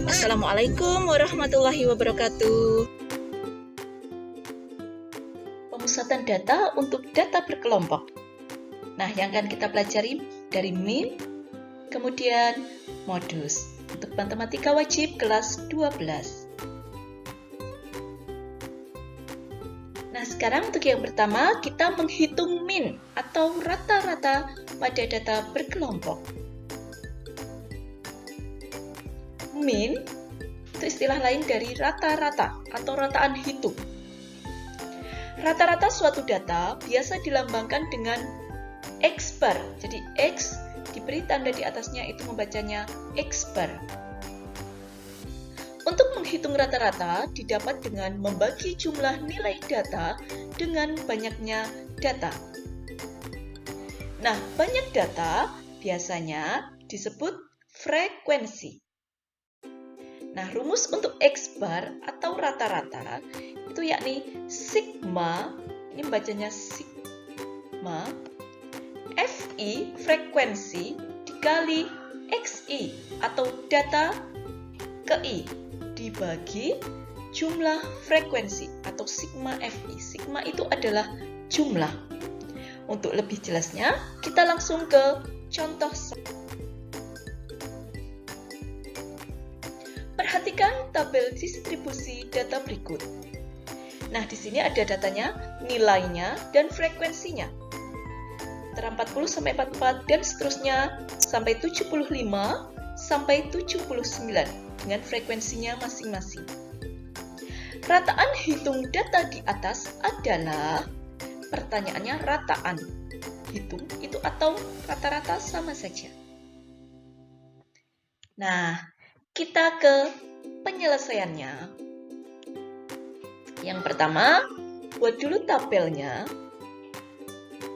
Assalamualaikum warahmatullahi wabarakatuh. Pemusatan data untuk data berkelompok. Nah, yang akan kita pelajari dari min, kemudian modus untuk matematika wajib kelas 12. Nah, sekarang untuk yang pertama kita menghitung min atau rata-rata pada data berkelompok. Min itu istilah lain dari rata-rata atau rataan hitung. Rata-rata suatu data biasa dilambangkan dengan X bar. Jadi X diberi tanda di atasnya itu membacanya X bar. Untuk menghitung rata-rata didapat dengan membagi jumlah nilai data dengan banyaknya data. Nah, banyak data biasanya disebut frekuensi. Nah, rumus untuk X bar atau rata-rata itu yakni sigma, ini bacanya sigma, Fi frekuensi dikali Xi atau data ke I dibagi jumlah frekuensi atau sigma Fi. Sigma itu adalah jumlah. Untuk lebih jelasnya, kita langsung ke contoh. Perhatikan tabel distribusi data berikut. Nah, di sini ada datanya, nilainya, dan frekuensinya. Antara 40 sampai 44 dan seterusnya sampai 75 sampai 79 dengan frekuensinya masing-masing. Rataan hitung data di atas adalah, pertanyaannya rataan hitung itu atau rata-rata sama saja. Nah, kita ke penyelesaiannya. Yang pertama, buat dulu tabelnya.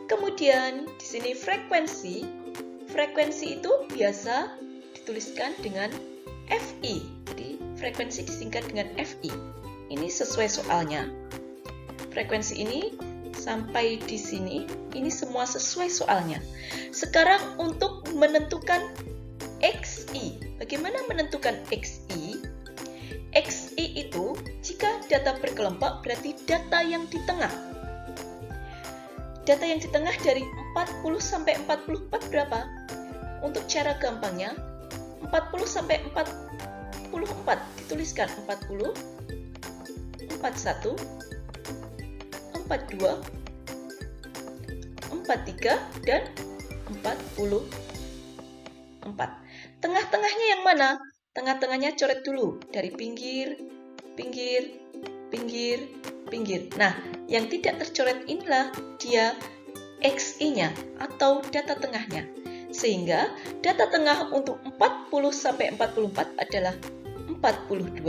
Kemudian di sini frekuensi. Frekuensi itu biasa dituliskan dengan Fi. Jadi frekuensi disingkat dengan Fi. Ini sesuai soalnya. Frekuensi ini sampai di sini, ini semua sesuai soalnya. Sekarang untuk menentukan Xi. Bagaimana menentukan Xi? Xi itu jika data berkelompok berarti data yang di tengah. Data yang di tengah dari 40 sampai 44 berapa? Untuk cara gampangnya, 40 sampai 44 dituliskan 40, 41, 42, 43, dan 44. Tengah-tengahnya yang mana? Tengah-tengahnya coret dulu dari pinggir, pinggir, pinggir, pinggir. Nah, yang tidak tercoret inilah dia Xi-nya atau data tengahnya. Sehingga data tengah untuk 40 sampai 44 adalah 42.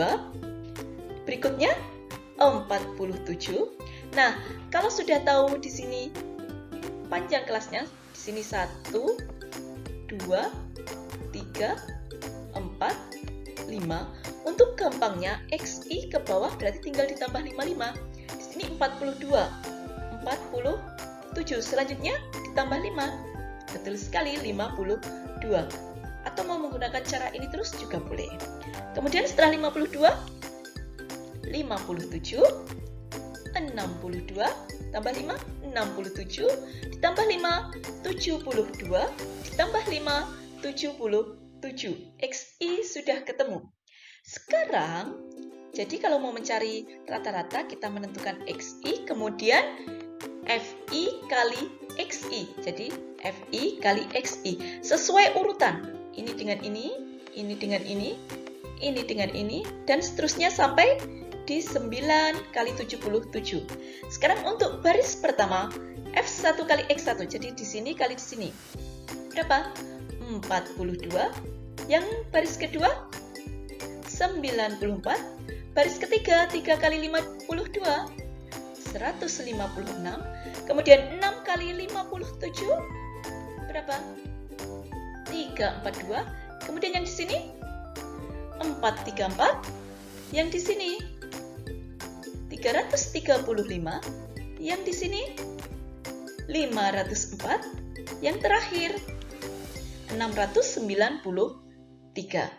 Berikutnya 47. Nah, kalau sudah tahu di sini panjang kelasnya, di sini 1, 2, 3, 4, 5. Untuk gampangnya Xi ke bawah berarti tinggal ditambah 55. Di sini 42, 47. Selanjutnya ditambah 5. Betul sekali 52. Atau mau menggunakan cara ini terus juga boleh. Kemudian setelah 52, 57, 62, tambah 5, 67, ditambah 5, 72, ditambah 5, 77. Xi sudah ketemu. Sekarang, jadi kalau mau mencari rata-rata, kita menentukan Xi, kemudian Fi kali Xi. Jadi, Fi kali Xi. Sesuai urutan. Ini dengan ini, ini dengan ini, ini dengan ini, dan seterusnya sampai di 9 kali 77. Sekarang untuk baris pertama, F1 kali X1. Jadi, di sini kali di sini. Berapa? 42. Yang baris kedua 94. Baris ketiga 3 kali 52 156. Kemudian 6 kali 57 berapa? 342. Kemudian yang di sini 434. Yang di sini 335. Yang di sini 504. Yang terakhir 693.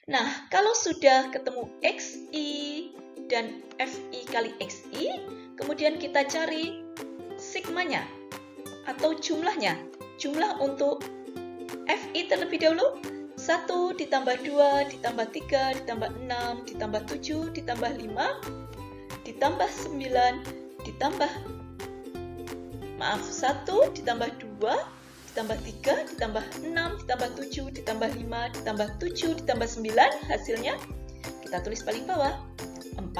Nah, kalau sudah ketemu XI dan FI kali XI, kemudian kita cari sigmanya atau jumlahnya. Jumlah untuk FI terlebih dahulu, 1 ditambah 2 ditambah 3 ditambah 6 ditambah 7 ditambah 5 ditambah 9 ditambah 1 ditambah 2 ditambah 3 ditambah 6 ditambah 7 ditambah 5 ditambah 7 ditambah 9, hasilnya kita tulis paling bawah 40.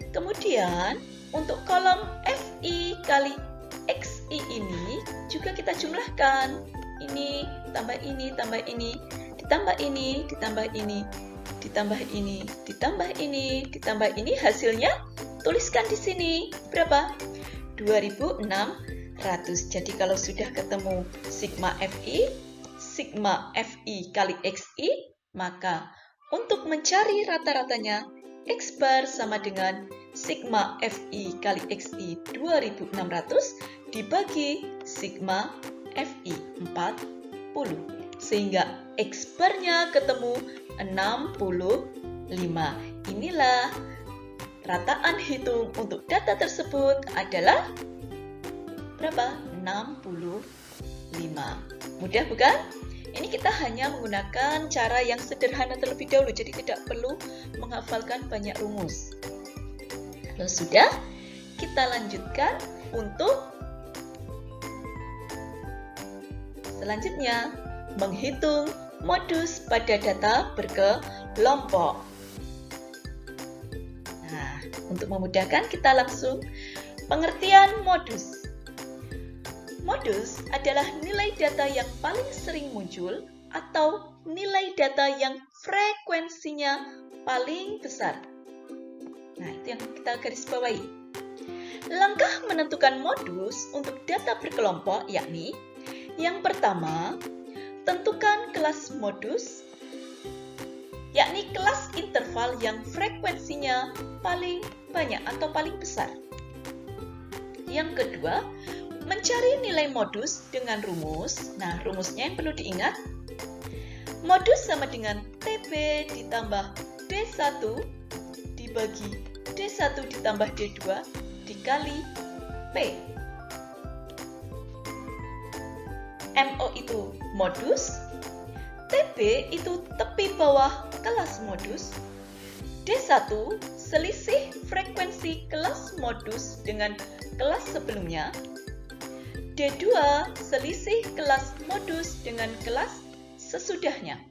Kemudian untuk kolom FI kali XI ini juga kita jumlahkan. Ini tambah ini tambah ini ditambah ini ditambah ini ditambah ini ditambah ini ditambah ini, hasilnya tuliskan di sini berapa? 2600. Jadi kalau sudah ketemu sigma FI kali XI, maka untuk mencari rata-ratanya X bar sama dengan sigma FI kali XI 2600 dibagi sigma FI 40, sehingga X barnya ketemu 65. Inilah rataan hitung untuk data tersebut adalah berapa? 65. Mudah bukan? Ini kita hanya menggunakan cara yang sederhana terlebih dahulu, jadi tidak perlu menghafalkan banyak rumus. Kalau sudah, kita lanjutkan untuk selanjutnya, menghitung modus pada data berkelompok. Nah, untuk memudahkan kita langsung pengertian modus. Modus adalah nilai data yang paling sering muncul atau nilai data yang frekuensinya paling besar. Nah, itu yang kita garis bawahi. Langkah menentukan modus untuk data berkelompok yakni yang pertama, tentukan kelas modus, yakni kelas interval yang frekuensinya paling banyak atau paling besar. Yang kedua, mencari nilai modus dengan rumus. Nah, rumusnya yang perlu diingat. Modus sama dengan TB ditambah D1 dibagi D1 ditambah D2 dikali P. MO itu modus, TB itu tepi bawah kelas modus, D1 selisih frekuensi kelas modus dengan kelas sebelumnya, D2 selisih kelas modus dengan kelas sesudahnya.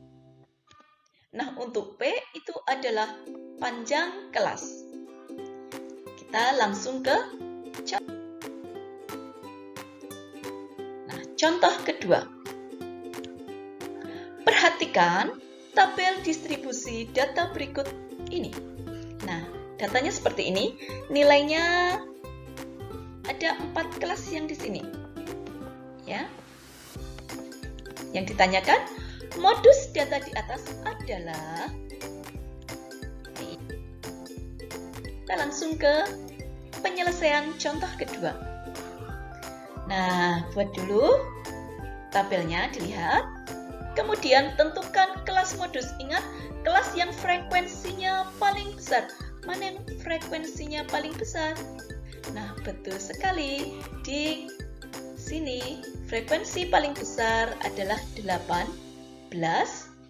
Nah, untuk P itu adalah panjang kelas. Kita langsung ke contoh. Nah, contoh kedua. Perhatikan tabel distribusi data berikut ini. Nah, datanya seperti ini. Nilainya ada 4 kelas yang di sini. Ya. Yang ditanyakan, modus data di atas adalah, kita langsung ke penyelesaian contoh kedua. Nah, buat dulu tabelnya, dilihat. Kemudian tentukan kelas modus. Ingat, kelas yang frekuensinya paling besar. Mana yang frekuensinya paling besar? Nah, betul sekali. Di sini frekuensi paling besar adalah 18,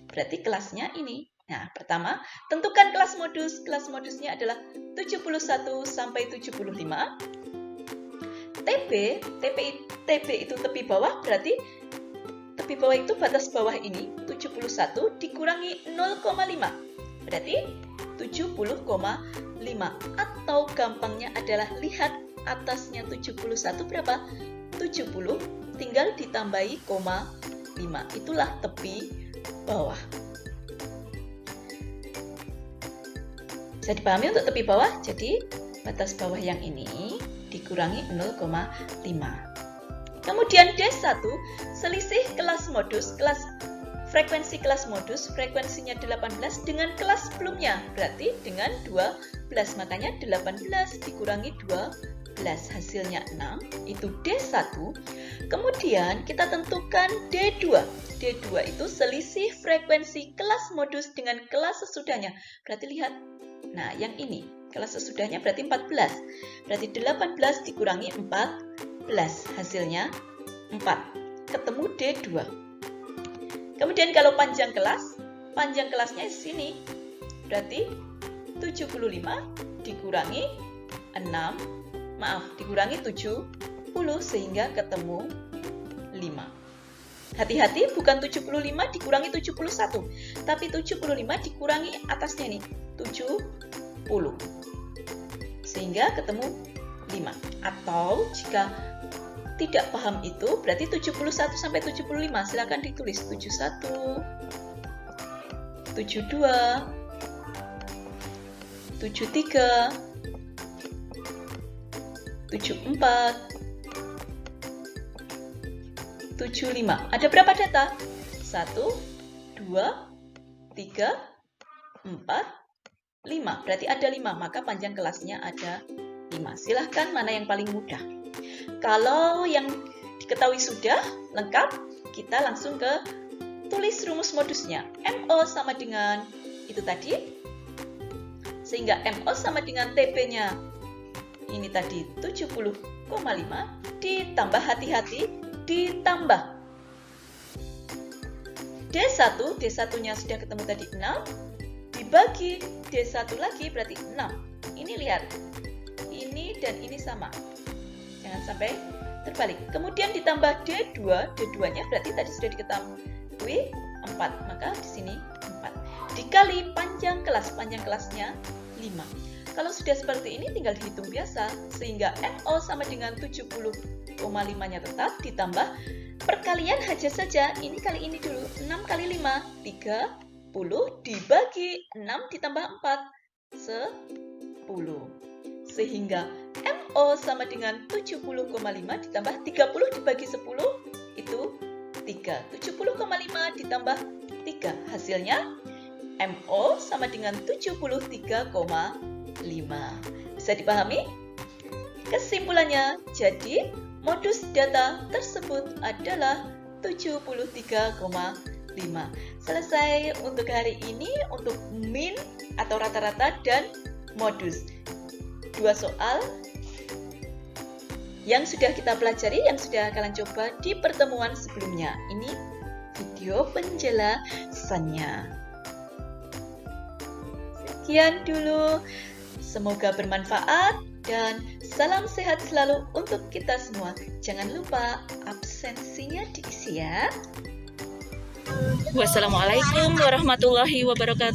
berarti kelasnya ini. Nah, pertama, tentukan kelas modus. Kelas modusnya adalah 71 sampai 75. TB itu tepi bawah, berarti tepi bawah itu batas bawah ini, 71 dikurangi 0,5, berarti 70,5. Atau gampangnya adalah lihat atasnya 71 berapa? 70, tinggal ditambahi 0,5. Itulah tepi bawah. Bisa dipahami untuk tepi bawah? Jadi batas bawah yang ini dikurangi 0,5. Kemudian D1 selisih kelas modus, frekuensi kelas modus, frekuensinya 18 dengan kelas sebelumnya, berarti dengan 12. Makanya 18 dikurangi 12. hasilnya 6, itu D1. Kemudian kita tentukan D2. D2 itu selisih frekuensi kelas modus dengan kelas sesudahnya. Berarti lihat, nah yang ini, kelas sesudahnya berarti 14. Berarti 18 dikurangi 14, hasilnya 4. Ketemu D2. Kemudian kalau panjang kelasnya di sini. Berarti 75 dikurangi 70 sehingga ketemu 5. Hati-hati, bukan 75 dikurangi 71, tapi 75 dikurangi atasnya nih, 70. Sehingga ketemu 5. Atau jika tidak paham itu, berarti 71 sampai 75. Silakan ditulis 71, 72, 73, 74, 75. Ada berapa data? 1, 2, 3, 4, 5. Berarti ada 5, maka panjang kelasnya ada 5. Silahkan mana yang paling mudah. Kalau yang diketahui sudah lengkap, kita langsung ke tulis rumus modusnya. MO sama dengan itu tadi. Sehingga MO sama dengan TP-nya ini tadi 70,5 ditambah hati-hati ditambah D1-nya sudah ketemu tadi 6 dibagi D1 lagi berarti 6. Ini lihat, ini dan ini sama, jangan sampai terbalik. Kemudian ditambah D2-nya berarti tadi sudah diketahui 4, maka di sini 4 dikali panjang kelasnya 5. Kalau sudah seperti ini tinggal dihitung biasa, sehingga MO sama dengan 70,5-nya tetap ditambah perkalian aja saja. Ini kali ini dulu, 6 kali 5, 30 dibagi 6 ditambah 4, 10. Sehingga MO sama dengan 70,5 ditambah 30 dibagi 10, itu 3. 70,5 ditambah 3, hasilnya MO sama dengan 73,5. Bisa dipahami? Kesimpulannya, jadi modus data tersebut adalah 73,5. Selesai untuk hari ini untuk min atau rata-rata dan modus. 2 soal yang sudah kita pelajari, yang sudah kalian coba di pertemuan sebelumnya. Ini video penjelasannya. Sekian dulu. Semoga bermanfaat dan salam sehat selalu untuk kita semua. Jangan lupa absensinya diisi ya. Wassalamualaikum warahmatullahi wabarakatuh.